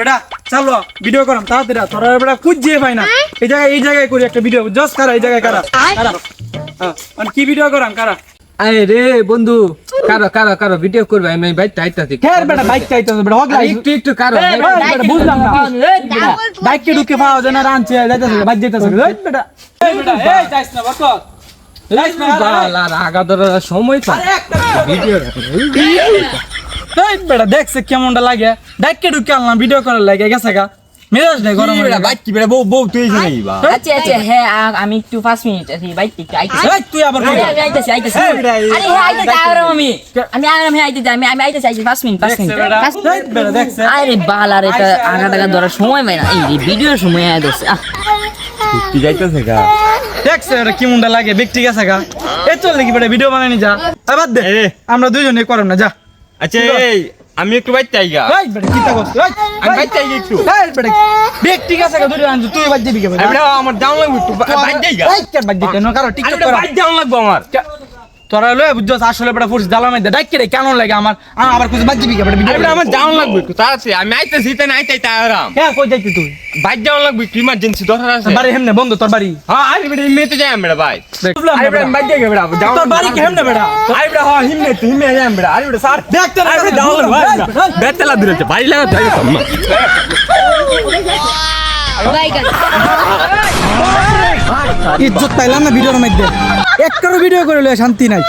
এটা চলো ভিডিও করাম তাড়াতাড়ি তোরা এটা খুঁজে পাই না এই জায়গায় করি একটা ভিডিও জাস্ট কারা এই জায়গায় কারা মানে কি ভিডিও করাম কারা আরে রে বন্ধু কারো ভিডিও করবে আমি বাইক টাইতাছি খের বেটা বাইক চাইতো বেটা হগলা একটু কারো বুঝলাম না বাইকে ঢুকে পাওয়া যায় না রানছে যাইতাছে বাইক যাইতাছে বেটা এই যাইস না বস যাইস না আগা ধরার সময় তো ভিডিও এই বেটা দেখছে কেমনটা লাগে বাইকে ঢুকে আনলাম ভিডিও করার লাগে গেছে গা মেজাজ নাই গরম বেটা বাইক কি বেটা বউ তুই এসে নাকি বা আচ্ছা হ্যাঁ আমি একটু 5 মিনিট আছি বাইক একটু আইতেছি এই তুই আবার কই আইতেছি আরে হ্যাঁ আইতেছি আমি আইতেছি আমি আইতেছি 5 মিনিট বেটা দেখছে আরে বালার এটা আগা টাকা ধরার সময় পাই না এই ভিডিওর সময় আয় দোস তুই যাইতাছে গা দেখছে এটা কেমনটা লাগে বেক ঠিক আছে গা এ চল নাকি বেটা ভিডিও বানানি যা বাদ দে আমরা দুইজনে করব না যা আচ্ছা এই আমি একটু বাইক চাই গা এই বেটা কি তা করছ আমি বাইক চাই একটু এই বেটা বেক ঠিক আছে গা দুইটা আনছ তুই বাদ দিবি কে বেটা আরে আমার ডাউন লাগবে একটু বাইক যাই গা এই কে বাদ দিতে না কারো টিকটক করা বাইক ডাউন লাগবে আমার তোরা লয় বুঝছস আসলে বেটা ফোর্স জ্বালামাই দে ডাক কে কেন লাগে আমার আবার কিছু বাদ দিবি কে বেটা ভিডিও আরে আমার ডাউন লাগবে একটু তাড়াতাড়ি আমি আইতেছি তাই না আইতাই আরাম হ্যাঁ কই যাইতি তুই বাইক ডাউন লাগবে একটু ইমার্জেন্সি দরকার আছে বাড়ি হেমনে বন্ধ তোর বাড়ি হ্যাঁ আরে বেটা মেতে যাই আমরা ভাই বুঝলাম না আরে বেটা বেটা। বাইক যাই বেটা ডাউন তোর বাড়ি কি হেমনে বেটা আরে বেটা হ্যাঁ হিমনে যাই বেটা আরে বেটা স্যার দেখ তোর আরে বেটা ডাউন লাগবে বেতলা দিতে বাড়ি লাগা যাই তো ইজ্জত পাইলাম না ভিডিওর মধ্যে একটা ভিডিও করে লয় শান্তি নাই